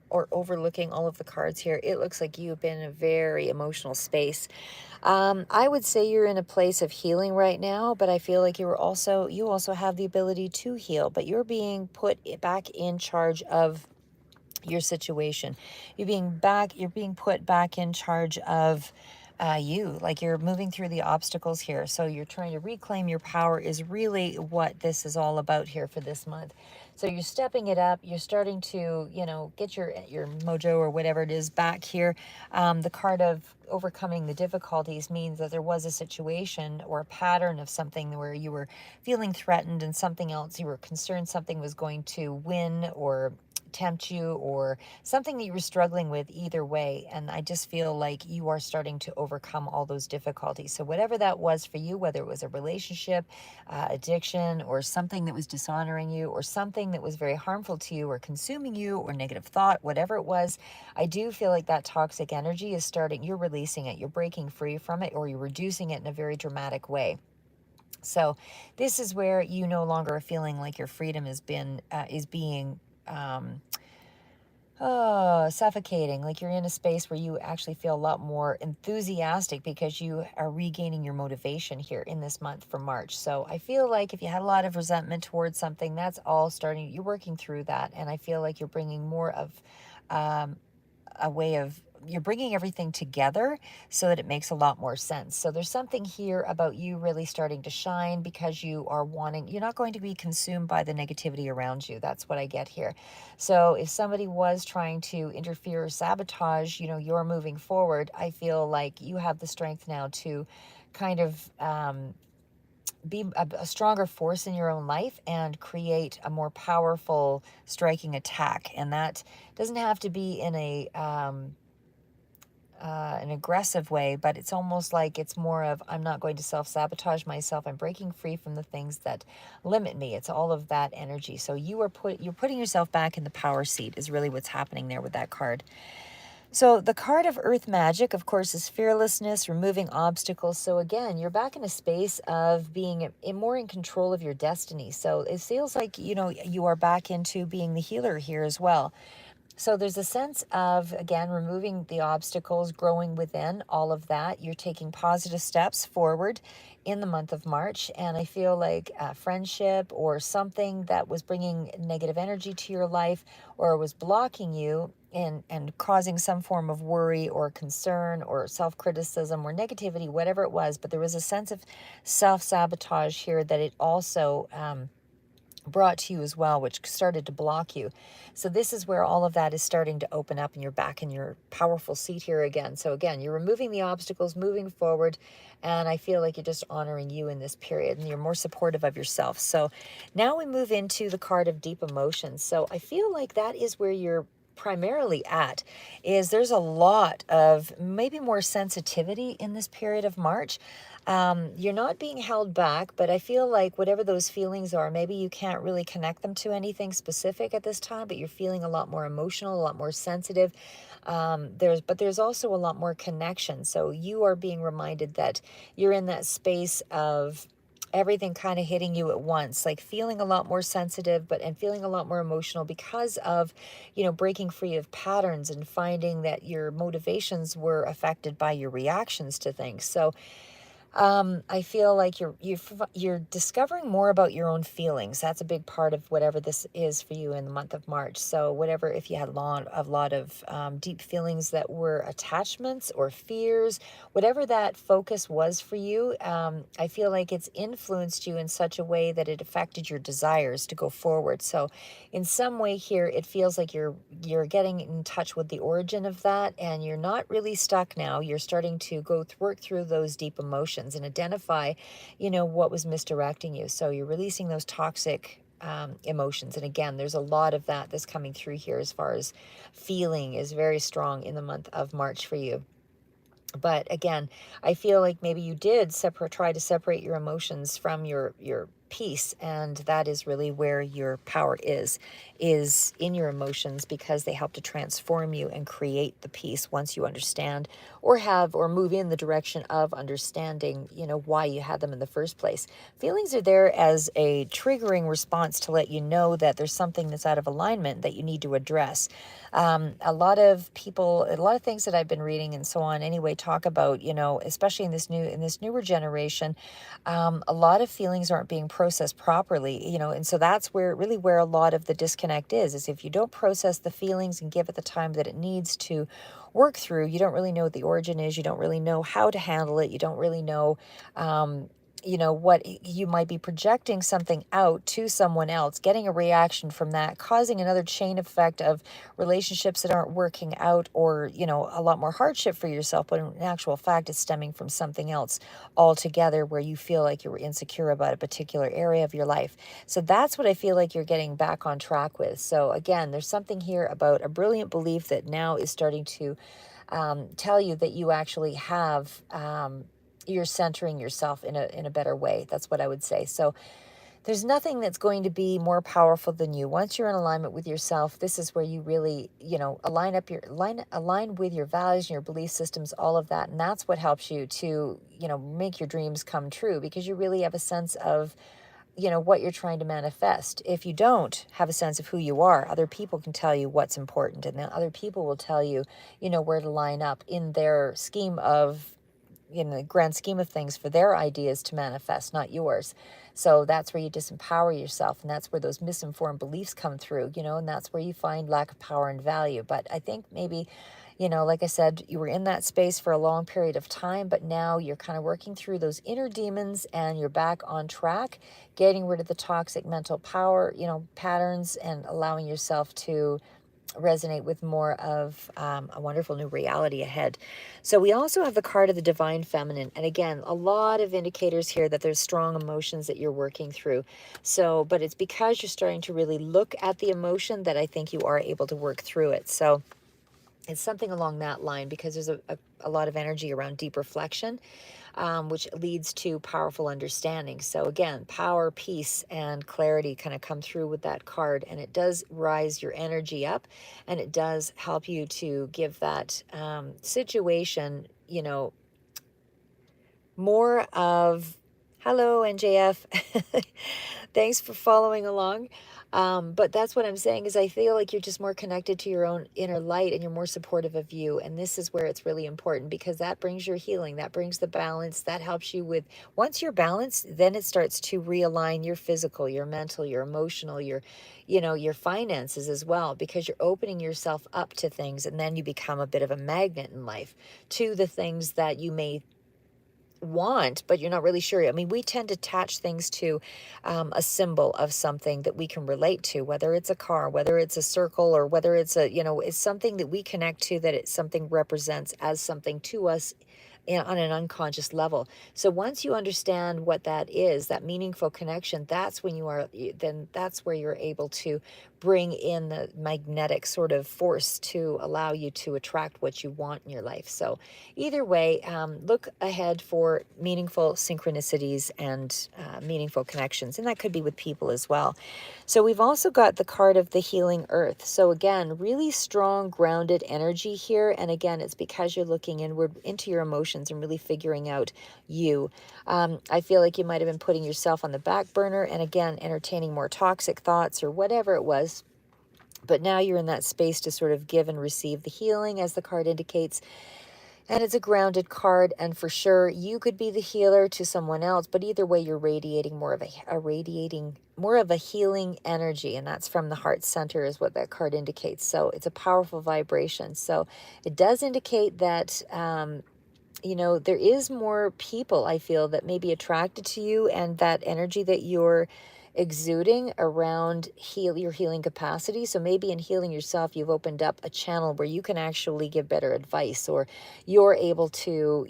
or overlooking all of the cards here, it looks like you've been in a very emotional space. I would say you're in a place of healing right now, but I feel like you also have the ability to heal, but you're being put back in charge of your situation. You're being put back in charge of you. Like, you're moving through the obstacles here. So you're trying to reclaim your power is really what this is all about here for this month. So you're stepping it up. You're starting to, get your mojo or whatever it is back here. The card of overcoming the difficulties means that there was a situation or a pattern of something where you were feeling threatened, and something else you were concerned something was going to win or tempt you, or something that you were struggling with either way. And I just feel like you are starting to overcome all those difficulties. So whatever that was for you, whether it was a relationship, addiction, or something that was dishonoring you, or something that was very harmful to you or consuming you, or negative thought, whatever it was, I do feel like that toxic energy is starting, you're releasing it, you're breaking free from it, or you're reducing it in a very dramatic way. So this is where you no longer are feeling like your freedom is being suffocating. Like, you're in a space where you actually feel a lot more enthusiastic because you are regaining your motivation here in this month for March. So I feel like if you had a lot of resentment towards something, that's all starting, you're working through that. And I feel like you're bringing more of um, a way of, you're bringing everything together so that it makes a lot more sense. So there's something here about you really starting to shine because you're not going to be consumed by the negativity around you. That's what I get here. So if somebody was trying to interfere or sabotage, you're moving forward, I feel like you have the strength now to kind of be a stronger force in your own life and create a more powerful striking attack. And that doesn't have to be in an aggressive way, but it's almost like it's more of, I'm not going to self-sabotage myself. I'm breaking free from the things that limit me. It's all of that energy. So you're putting yourself back in the power seat is really what's happening there with that card. So the card of Earth Magic, of course, is fearlessness, removing obstacles. So again, you're back in a space of being more in control of your destiny. So it feels like, you are back into being the healer here as well. So there's a sense of, again, removing the obstacles, growing within all of that. You're taking positive steps forward in the month of March. And I feel like a friendship or something that was bringing negative energy to your life or was blocking you and causing some form of worry or concern or self-criticism or negativity, whatever it was. But there was a sense of self-sabotage here that it also brought to you as well, which started to block you. So this is where all of that is starting to open up and you're back in your powerful seat here again. So again, you're removing the obstacles, moving forward, and I feel like you're just honoring you in this period and you're more supportive of yourself. So now we move into the card of deep emotions. So I feel like that is where you're primarily at, is there's a lot of maybe more sensitivity in this period of March. You're not being held back, but I feel like whatever those feelings are, maybe you can't really connect them to anything specific at this time, but you're feeling a lot more emotional, a lot more sensitive. There's also a lot more connection. So you are being reminded that you're in that space of everything kind of hitting you at once, like feeling a lot more sensitive, and feeling a lot more emotional because of, breaking free of patterns and finding that your motivations were affected by your reactions to things. So I feel like you're discovering more about your own feelings. That's a big part of whatever this is for you in the month of March. So whatever, if you had a lot of deep feelings that were attachments or fears, whatever that focus was for you, I feel like it's influenced you in such a way that it affected your desires to go forward. So in some way here, it feels like you're getting in touch with the origin of that, and you're not really stuck now. You're starting to work through those deep emotions and identify, what was misdirecting you. So you're releasing those toxic emotions. And again, there's a lot of that that's coming through here as far as feeling is very strong in the month of March for you. But again, I feel like maybe you did try to separate your emotions from your peace, and that is really where your power is in your emotions, because they help to transform you and create the peace once you understand or have or move in the direction of understanding, why you had them in the first place. Feelings are there as a triggering response to let you know that there's something that's out of alignment that you need to address. A lot of people, a lot of things that I've been reading and so on anyway, talk about, especially in this newer generation, a lot of feelings aren't being processed properly, and so that's where a lot of the disconnect is if you don't process the feelings and give it the time that it needs to work through. You don't really know what the origin is. You don't really know how to handle it. You don't really know, what you might be projecting something out to someone else, getting a reaction from that, causing another chain effect of relationships that aren't working out, or, a lot more hardship for yourself. But in actual fact, it's stemming from something else altogether, where you feel like you're insecure about a particular area of your life. So that's what I feel like you're getting back on track with. So again, there's something here about a brilliant belief that now is starting to tell you that you actually have, you're centering yourself in a better way. That's what I would say. So there's nothing that's going to be more powerful than you. Once you're in alignment with yourself, this is where you really, align with your values and your belief systems, all of that. And that's what helps you to, make your dreams come true, because you really have a sense of, what you're trying to manifest. If you don't have a sense of who you are, other people can tell you what's important, and then other people will tell you, where to line up in their scheme of, in the grand scheme of things, for their ideas to manifest, not yours. So that's where you disempower yourself, and that's where those misinformed beliefs come through, and that's where you find lack of power and value. But I think maybe, like I said, you were in that space for a long period of time, but now you're kind of working through those inner demons and you're back on track, getting rid of the toxic mental power, patterns, and allowing yourself to resonate with more of a wonderful new reality ahead. So we also have the card of the divine feminine. And again, a lot of indicators here that there's strong emotions that you're working through. So, but it's because you're starting to really look at the emotion that I think you are able to work through it. So it's something along that line, because there's a lot of energy around deep reflection, which leads to powerful understanding. So again, power, peace, and clarity kind of come through with that card, and it does rise your energy up, and it does help you to give that situation, more of, hello, NJF. Thanks for following along. But that's what I'm saying, is I feel like you're just more connected to your own inner light, and you're more supportive of you. And this is where it's really important, because that brings your healing, that brings the balance, that helps you with, once you're balanced, then it starts to realign your physical, your mental, your emotional, your finances as well, because you're opening yourself up to things. And then you become a bit of a magnet in life to the things that you may want, but you're not really sure. I mean, we tend to attach things to a symbol of something that we can relate to, whether it's a car, whether it's a circle, or whether it's it's something that we connect to, that it something represents as something to us on an unconscious level. So once you understand what that is, that meaningful connection, then that's where you're able to bring in the magnetic sort of force to allow you to attract what you want in your life. So either way, look ahead for meaningful synchronicities and meaningful connections, and that could be with people as well. So we've also got the card of the healing earth. So again, really strong, grounded energy here. And again, it's because you're looking inward into your emotions and really figuring out you. I feel like you might have been putting yourself on the back burner, and again, entertaining more toxic thoughts or whatever it was. But now you're in that space to sort of give and receive the healing, as the card indicates. And it's a grounded card, and for sure you could be the healer to someone else, but either way you're radiating more of a healing energy, and that's from the heart center is what that card indicates. So it's a powerful vibration. So it does indicate that there is more people, I feel, that may be attracted to you, and that energy that you're exuding around your healing capacity. So maybe in healing yourself, you've opened up a channel where you can actually give better advice, or you're able to,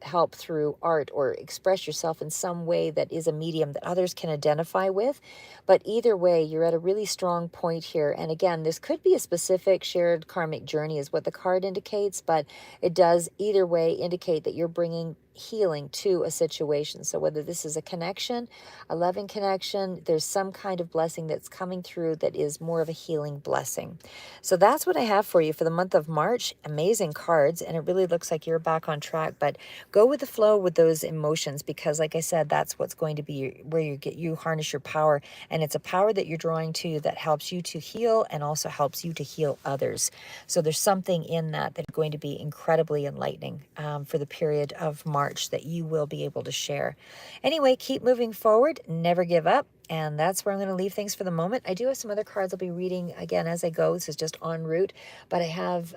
help through art, or express yourself in some way that is a medium that others can identify with. But either way, you're at a really strong point here. And again, this could be a specific shared karmic journey is what the card indicates, but it does either way indicate that you're bringing healing to a situation. So whether this is a connection, a loving connection, there's some kind of blessing that's coming through that is more of a healing blessing. So that's what I have for you for the month of March. Amazing cards, and it really looks like you're back on track, but go with the flow with those emotions, because like I said, that's what's going to be where you harness your power, and it's a power that you're drawing to that helps you to heal and also helps you to heal others. So there's something in that that's going to be incredibly enlightening for the period of March that you will be able to share. Anyway, keep moving forward, never give up. And that's where I'm going to leave things for the moment. I do have some other cards I'll be reading again as I go. This is just en route, but I have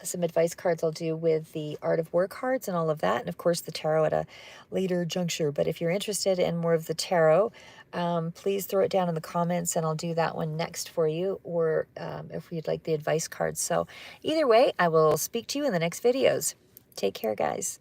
some advice cards I'll do with the Art of War cards and all of that. And of course, the tarot at a later juncture. But if you're interested in more of the tarot, please throw it down in the comments and I'll do that one next for you, or if you'd like the advice cards. So either way, I will speak to you in the next videos. Take care, guys.